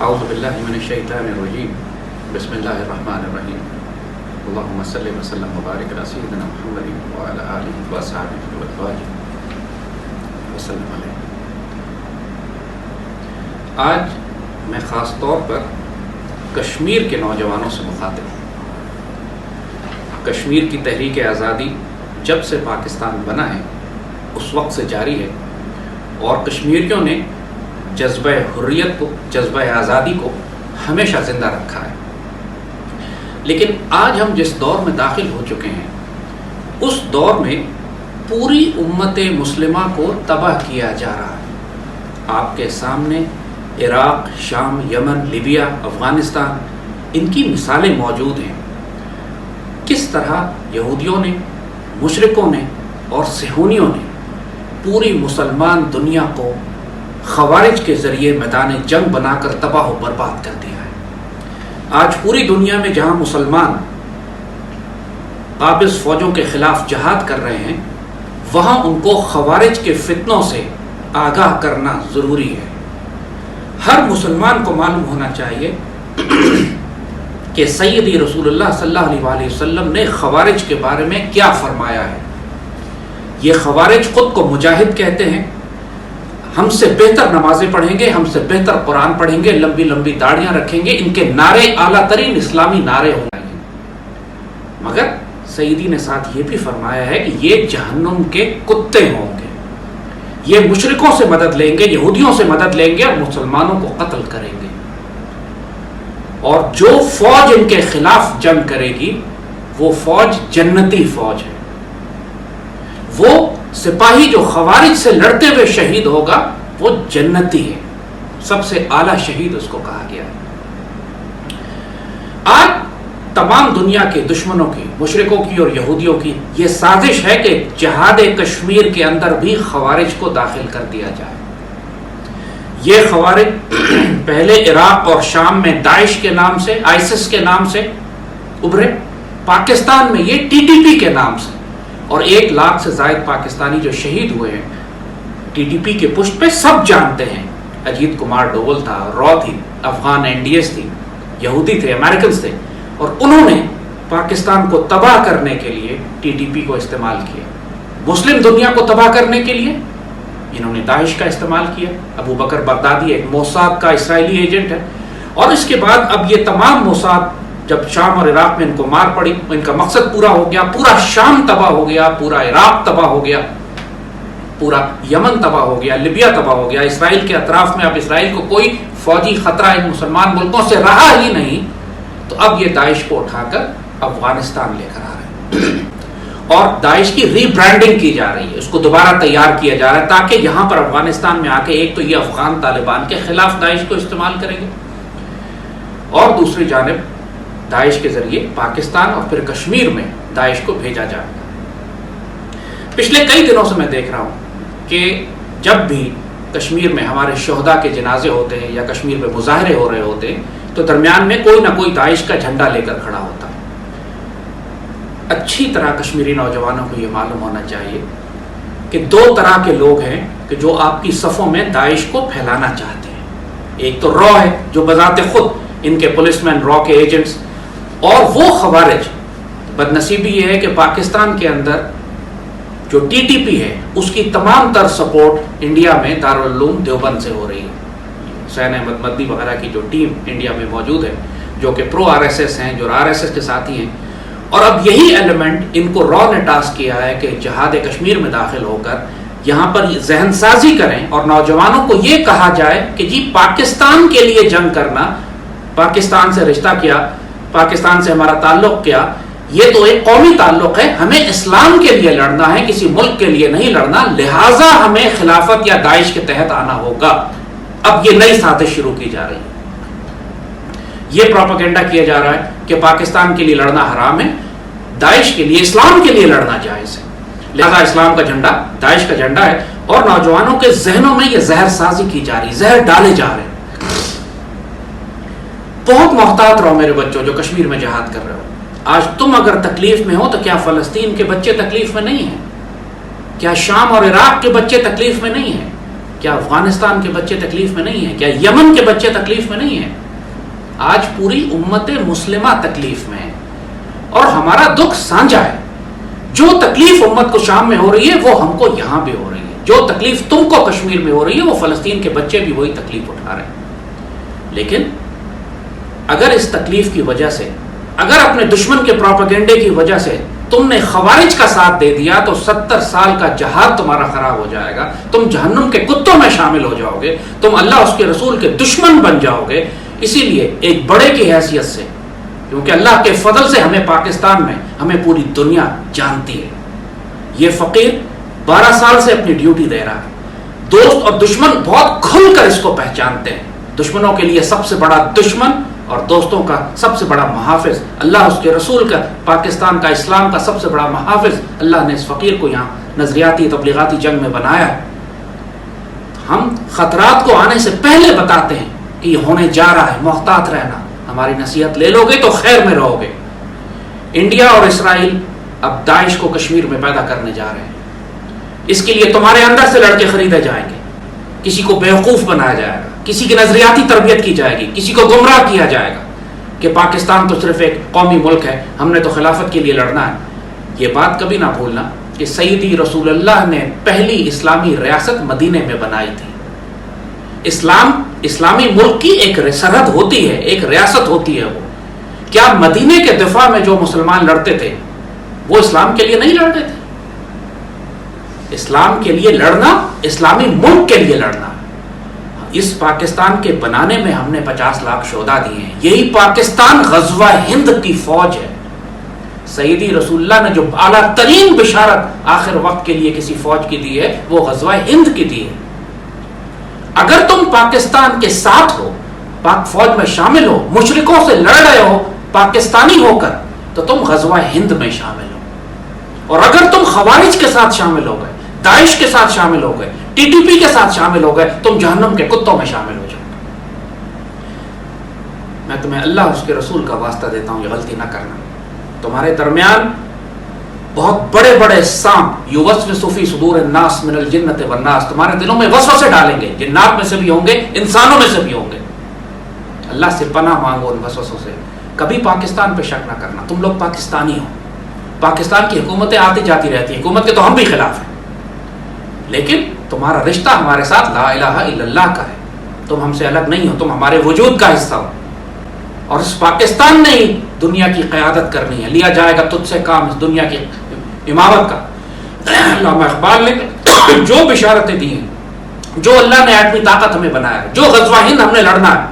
اعوذ باللہ من الشیطان الرجیم بسم اللہ الرحمن الرحیم اللہم صلی وسلم وبارک علی سیدنا محمد وعلی آلہ وصحبہ وازواجہ وسلم علیہ۔ آج میں خاص طور پر کشمیر کے نوجوانوں سے مخاطب ہوں۔ کشمیر کی تحریک آزادی جب سے پاکستان بنا ہے اس وقت سے جاری ہے، اور کشمیریوں نے جذبہ حریت کو، جذبہ آزادی کو ہمیشہ زندہ رکھا ہے۔ لیکن آج ہم جس دور میں داخل ہو چکے ہیں اس دور میں پوری امت مسلمہ کو تباہ کیا جا رہا ہے۔ آپ کے سامنے عراق، شام، یمن، لیبیا، افغانستان، ان کی مثالیں موجود ہیں۔ کس طرح یہودیوں نے، مشرکوں نے اور صہیونیوں نے پوری مسلمان دنیا کو خوارج کے ذریعے میدان جنگ بنا کر تباہ و برباد کر دیا ہے۔ آج پوری دنیا میں جہاں مسلمان قابض فوجوں کے خلاف جہاد کر رہے ہیں، وہاں ان کو خوارج کے فتنوں سے آگاہ کرنا ضروری ہے۔ ہر مسلمان کو معلوم ہونا چاہیے کہ سیدی رسول اللہ صلی اللہ علیہ وآلہ وسلم نے خوارج کے بارے میں کیا فرمایا ہے۔ یہ خوارج خود کو مجاہد کہتے ہیں، ہم سے بہتر نمازیں پڑھیں گے، ہم سے بہتر قرآن پڑھیں گے، لمبی لمبی داڑیاں رکھیں گے، ان کے نعرے اعلیٰ ترین اسلامی نعرے ہوں گے، مگر سیدی نے ساتھ یہ بھی فرمایا ہے کہ یہ جہنم کے کتے ہوں گے، یہ مشرکوں سے مدد لیں گے، یہودیوں سے مدد لیں گے اور مسلمانوں کو قتل کریں گے، اور جو فوج ان کے خلاف جنگ کرے گی وہ فوج جنتی فوج ہے۔ وہ سپاہی جو خوارج سے لڑتے ہوئے شہید ہوگا وہ جنتی ہے، سب سے اعلیٰ شہید اس کو کہا گیا ہے۔ آج تمام دنیا کے دشمنوں کی، مشرکوں کی اور یہودیوں کی یہ سازش ہے کہ جہاد کشمیر کے اندر بھی خوارج کو داخل کر دیا جائے۔ یہ خوارج پہلے عراق اور شام میں داعش کے نام سے، آئسس کے نام سے ابھرے، پاکستان میں یہ ٹی ٹی پی کے نام سے، اور 1 لاکھ سے زائد پاکستانی جو شہید ہوئے ہیں ٹی ٹی پی کے پشت پہ سب جانتے ہیں۔ اجیت کمار ڈوول تھا، را تھی، افغان این ڈی ایس تھی، یہودی تھے، امریکنز تھے، اور انہوں نے پاکستان کو تباہ کرنے کے لیے ٹی ٹی پی کو استعمال کیا۔ مسلم دنیا کو تباہ کرنے کے لیے انہوں نے داعش کا استعمال کیا۔ ابو بکر بغدادی ایک موساد کا اسرائیلی ایجنٹ ہے، اور اس کے بعد اب یہ تمام موساد جب شام اور عراق میں ان کو مار پڑی، ان کا مقصد پورا ہو گیا، پورا شام تباہ ہو گیا، پورا عراق تباہ ہو گیا، پورا یمن تباہ ہو گیا، لیبیا تباہ ہو گیا، اسرائیل کے اطراف میں اب اسرائیل کو کوئی فوجی خطرہ ان مسلمان ملکوں سے رہا ہی نہیں، تو اب یہ داعش کو اٹھا کر افغانستان لے کر آ رہے ہیں، اور داعش کی ری برانڈنگ کی جا رہی ہے، اس کو دوبارہ تیار کیا جا رہا ہے تاکہ یہاں پر افغانستان میں آ کے ایک تو یہ افغان طالبان کے خلاف داعش کو استعمال کریں گے، اور دوسری جانب داعش کے ذریعے پاکستان اور پھر کشمیر میں داعش کو بھیجا جائے گا۔ پچھلے کئی دنوں سے میں دیکھ رہا ہوں کہ جب بھی کشمیر میں ہمارے شہداء کے جنازے ہوتے ہیں یا کشمیر میں مظاہرے ہو رہے ہوتے ہیں تو درمیان میں کوئی نہ کوئی داعش کا جھنڈا لے کر کھڑا ہوتا ہے۔ اچھی طرح کشمیری نوجوانوں کو یہ معلوم ہونا چاہیے کہ 2 طرح کے لوگ ہیں کہ جو آپ کی صفوں میں داعش کو پھیلانا چاہتے ہیں۔ ایک تو را ہے جو بذات خود ان کے پولیس مین، را کے ایجنٹس، اور وہ خوارج۔ بدنصیبی یہ ہے کہ پاکستان کے اندر جو ٹی ٹی پی ہے اس کی تمام تر سپورٹ انڈیا میں دارالعلوم دیوبند سے ہو رہی ہے۔ حسین احمد مدنی وغیرہ کی جو ٹیم انڈیا میں موجود ہے جو کہ پرو آر ایس ایس ہیں، جو آر ایس ایس کے ساتھی ہیں، اور اب یہی ایلیمنٹ ان کو را نے ٹاسک کیا ہے کہ جہاد کشمیر میں داخل ہو کر یہاں پر ذہن سازی کریں اور نوجوانوں کو یہ کہا جائے کہ جی پاکستان کے لیے جنگ کرنا، پاکستان سے رشتہ کیا، پاکستان سے ہمارا تعلق کیا، یہ تو ایک قومی تعلق ہے، ہمیں اسلام کے لیے لڑنا ہے، کسی ملک کے لیے نہیں لڑنا، لہٰذا ہمیں خلافت یا داعش کے تحت آنا ہوگا۔ اب یہ نئی سازش شروع کی جا رہی ہے، یہ پروپیگنڈا کیا جا رہا ہے کہ پاکستان کے لیے لڑنا حرام ہے، داعش کے لیے، اسلام کے لیے لڑنا جائز ہے، لہذا اسلام کا جھنڈا داعش کا جھنڈا ہے، اور نوجوانوں کے ذہنوں میں یہ زہر سازی کی جا رہی، زہر ڈالے جا رہے ہیں۔ بہت محتاط رہو میرے بچوں جو کشمیر میں جہاد کر رہے ہو۔ آج تم اگر تکلیف میں ہو تو کیا فلسطین کے بچے تکلیف میں نہیں ہیں؟ کیا شام اور عراق کے بچے تکلیف میں نہیں ہیں؟ کیا افغانستان کے بچے تکلیف میں نہیں ہیں؟ کیا یمن کے بچے تکلیف میں نہیں ہیں؟ آج پوری امت مسلمہ تکلیف میں ہے اور ہمارا دکھ سانجا ہے. جو تکلیف امت کو شام میں ہو رہی ہے وہ ہم کو یہاں بھی ہو رہی ہے. جو تکلیف تم کو کشمیر میں ہو رہی ہے وہ فلسطین کے بچے بھی وہی تکلیف اٹھا رہے ہیں. لیکن اگر اس تکلیف کی وجہ سے، اگر اپنے دشمن کے پروپیگنڈے کی وجہ سے تم نے خوارج کا ساتھ دے دیا تو 70 سال کا جہاد تمہارا خراب ہو جائے گا. تم جہنم کے کتوں میں شامل ہو جاؤ گے. تم اللہ اس کے رسول کے دشمن بن جاؤ گے. اسی لیے ایک بڑے کی حیثیت سے، کیونکہ اللہ کے فضل سے ہمیں پاکستان میں، ہمیں پوری دنیا جانتی ہے. یہ فقیر 12 سال سے اپنی ڈیوٹی دے رہا ہے. دوست اور دشمن بہت کھل کر اس کو پہچانتے ہیں. دشمنوں کے لیے سب سے بڑا دشمن اور دوستوں کا سب سے بڑا محافظ اللہ، اس کے رسول کا، پاکستان کا، اسلام کا سب سے بڑا محافظ اللہ نے اس فقیر کو یہاں نظریاتی تبلیغاتی جنگ میں بنایا ہے. ہم خطرات کو آنے سے پہلے بتاتے ہیں کہ یہ ہونے جا رہا ہے، محتاط رہنا. ہماری نصیحت لے لو گے تو خیر میں رہو گے. انڈیا اور اسرائیل اب داعش کو کشمیر میں پیدا کرنے جا رہے ہیں. اس کے لیے تمہارے اندر سے لڑکے خریدے جائیں گے. کسی کو بیوقوف بنایا جائے گا، کسی کی نظریاتی تربیت کی جائے گی، کسی کو گمراہ کیا جائے گا کہ پاکستان تو صرف ایک قومی ملک ہے، ہم نے تو خلافت کے لیے لڑنا ہے. یہ بات کبھی نہ بھولنا کہ سیدی رسول اللہ نے پہلی اسلامی ریاست مدینے میں بنائی تھی. اسلامی ملک کی ایک سرحد ہوتی ہے، ایک ریاست ہوتی ہے. وہ کیا مدینے کے دفاع میں جو مسلمان لڑتے تھے وہ اسلام کے لیے نہیں لڑتے تھے؟ اسلام کے لیے لڑنا، اسلامی ملک کے لیے لڑنا. اس پاکستان کے بنانے میں ہم نے 50 لاکھ شہداء دیے ہیں. یہی پاکستان غزوہ ہند کی فوج ہے. سیدی رسول اللہ نے جو اعلیٰ ترین بشارت آخر وقت کے لیے کسی فوج کی دی ہے وہ غزوہ ہند کی دی ہے. اگر تم پاکستان کے ساتھ ہو، پاک فوج میں شامل ہو، مشرکوں سے لڑ رہے ہو پاکستانی ہو کر، تو تم غزوہ ہند میں شامل ہو. اور اگر تم خوارج کے ساتھ شامل ہو گئے، داعش کے ساتھ شامل ہو گئے، ٹی ٹی پی کے ساتھ شامل ہو گئے، تم جہنم کے کتوں میں شامل ہو جاؤ. میں تمہیں اللہ اس کے رسول کا واسطہ دیتا ہوں، یہ غلطی نہ کرنا. تمہارے درمیان بہت بڑے بڑے سانپ یوسوس فی صدور الناس من الجنۃ والناس تمہارے دلوں میں وسوسے ڈالیں گے. جنات میں سے بھی ہوں گے، انسانوں میں سے بھی ہوں گے. اللہ سے پناہ مانگو ان وسوسوں سے. کبھی پاکستان پہ شک نہ کرنا. تم لوگ پاکستانی ہو. پاکستان کی حکومتیں آتی جاتی رہتی ہیں، حکومت کے تو ہم بھی خلاف ہیں، لیکن تمہارا رشتہ ہمارے ساتھ لا الہ الا اللہ کا ہے. تم ہم سے الگ نہیں ہو، تم ہمارے وجود کا حصہ ہو. اور اس پاکستان نے ہی دنیا کی قیادت کرنی ہے. لیا جائے گا تجھ سے کام اس دنیا کی امامت کا. علامہ اقبال نے جو بشارتیں دی ہیں، جو اللہ نے ایٹمی طاقت ہمیں بنایا ہے، جو غزوہ ہند ہم نے لڑنا ہے،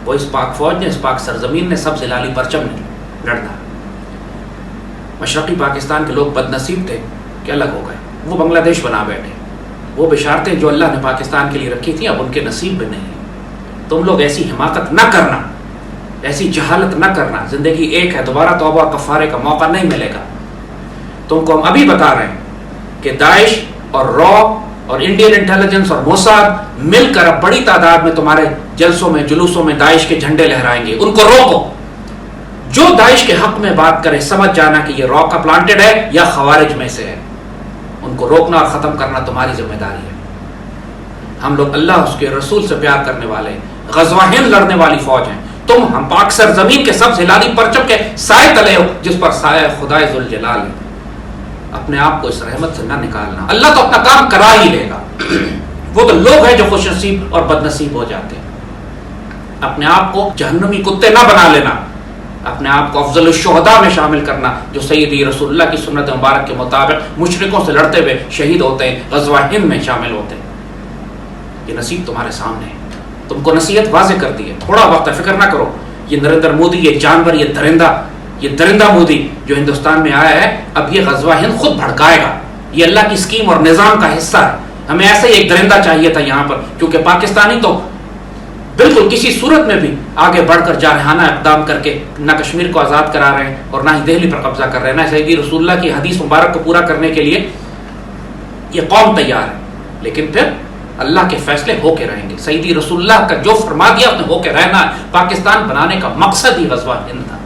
وہ اس پاک فوج نے، اس پاک سرزمین نے، سب ہلالی پرچم نے لڑنا. مشرقی پاکستان کے لوگ بد نصیب تھے کہ الگ ہو گئے، وہ بنگلہ دیش بنا بیٹھے. وہ بشارتیں جو اللہ نے پاکستان کے لیے رکھی تھیں اب ان کے نصیب میں نہیں. تم لوگ ایسی حماقت نہ کرنا، ایسی جہالت نہ کرنا. زندگی ایک ہے، دوبارہ توبہ کفارے کا موقع نہیں ملے گا. تم کو ہم ابھی بتا رہے ہیں کہ داعش اور را اور انڈین انٹیلیجنس اور موساد مل کر اب بڑی تعداد میں تمہارے جلسوں میں، جلوسوں میں داعش کے جھنڈے لہرائیں گے. ان کو روکو. جو داعش کے حق میں بات کرے سمجھ جانا کہ یہ را کا پلانٹڈ ہے یا خوارج میں سے ہے. ان کو روکنا اور ختم کرنا تمہاری ذمہ داری ہے. ہم لوگ اللہ اس کے رسول سے پیار کرنے والے، غزوہ ہند لڑنے والی فوج ہیں. ہم پاک سرزمین کے سبز ہلالی پرچم کے سائے تلے ہو جس پر سایہ خدائے ذوالجلال ہے. اپنے آپ کو اس رحمت سے نہ نکالنا. اللہ تو اپنا کام کرا ہی لے گا. وہ تو لوگ ہیں جو خوش نصیب اور بد نصیب ہو جاتے ہیں. اپنے آپ کو جہنمی کتے نہ بنا لینا. اپنے آپ کو افضل الشہداء میں شامل کرنا جو سیدی رسول اللہ کی سنت مبارک کے مطابق مشرکوں سے لڑتے ہوئے شہید ہوتے ہیں، غزوہ ہند میں شامل ہوتے ہیں. یہ نصیب تمہارے سامنے ہے. تم کو نصیحت واضح کر دی ہے. تھوڑا وقت ہے، فکر نہ کرو. یہ نریندر مودی، یہ جانور، یہ درندہ مودی جو ہندوستان میں آیا ہے، اب یہ غزوہ ہند خود بھڑکائے گا. یہ اللہ کی اسکیم اور نظام کا حصہ ہے. ہمیں ایسے ہی ایک درندہ چاہیے تھا یہاں پر، کیونکہ پاکستانی تو بالکل کسی صورت میں بھی آگے بڑھ کر جارحانہ اقدام کر کے نہ کشمیر کو آزاد کرا رہے ہیں اور نہ ہی دہلی پر قبضہ کر رہے ہیں، نہ سیدی رسول اللہ کی حدیث مبارک کو پورا کرنے کے لیے یہ قوم تیار ہے. لیکن پھر اللہ کے فیصلے ہو کے رہیں گے. سیدی رسول اللہ کا جو فرما دیا اس نے ہو کے رہنا ہے. پاکستان بنانے کا مقصد ہی غزوہ ہند تھا.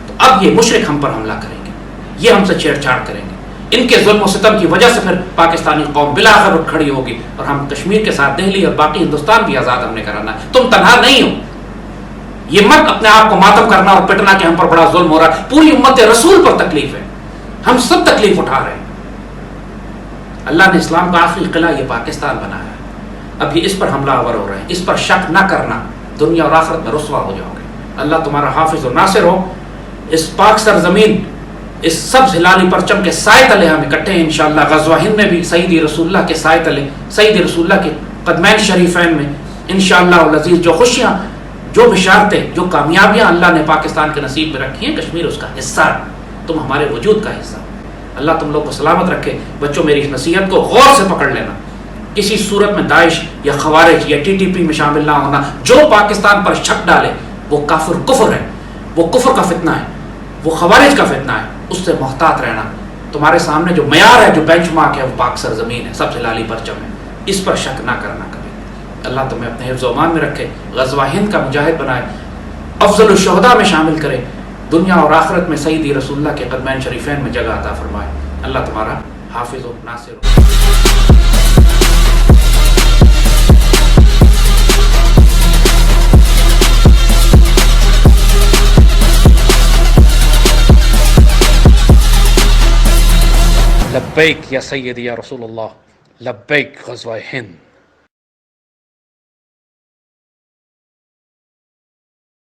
تو اب یہ مشرک ہم پر حملہ کریں گے، یہ ہم سے چھیڑ چھاڑ کریں گے، ان کے ظلم و ستم کی وجہ سے پھر پاکستانی قوم بالآخر اٹھ کھڑی ہوگی اور ہم کشمیر کے ساتھ دہلی اور باقی ہندوستان بھی آزاد ہم نے کرانا ہے. تم تنہا نہیں ہو. یہ مت اپنے آپ کو ماتم کرنا اور پٹنا کہ ہم پر بڑا ظلم ہو رہا ہے. پوری امت رسول پر تکلیف ہے. ہم سب تکلیف اٹھا رہے ہیں. اللہ نے اسلام کا آخری قلعہ یہ پاکستان بنایا ہے. اب یہ اس پر حملہ آور ہو رہے ہیں. اس پر شک نہ کرنا, دنیا اور آخرت میں رسوا ہو جاؤ گے. اللہ تمہارا حافظ و ناصر ہو. اس پاک سرزمین, اس سبز ہلالی پرچم کے سائے تلے ہم اکٹھے ہیں انشاءاللہ. غزوہ ہند میں بھی سیدی رسول اللہ کے سائے تلے, سیدی رسول اللہ کے قدمین شریفین میں انشاءاللہ العزیز جو خوشیاں, جو بشارتیں, جو کامیابیاں اللہ نے پاکستان کے نصیب میں رکھی ہیں, کشمیر اس کا حصہ ہے. تم ہمارے وجود کا حصہ. اللہ تم لوگ کو سلامت رکھے. بچوں میری اس نصیحت کو غور سے پکڑ لینا. کسی صورت میں داعش یا خوارج یا ٹی ٹی پی میں شامل نہ ہونا. جو پاکستان پر شک ڈالے وہ کافر کفر ہے, وہ کفر کا فتنہ ہے, وہ خوارج کا فتنہ ہے. اس سے محتاط رہنا. تمہارے سامنے جو معیار ہے, جو بینچ مارک ہے, وہ پاک سرزمین ہے, سب سے لالی پرچم ہے. اس پر شک نہ کرنا کبھی. اللہ تمہیں اپنے حفظ و امان میں رکھے. غزوہ ہند کا مجاہد بنائے, افضل الشہداء میں شامل کرے. دنیا اور آخرت میں سیدی رسول اللہ کے قدمین شریفین میں جگہ عطا فرمائے. اللہ تمہارا حافظ و ناصر ہو. لبیک یا سیدی یا رسول اللہ, لبیک غزوہ ہند.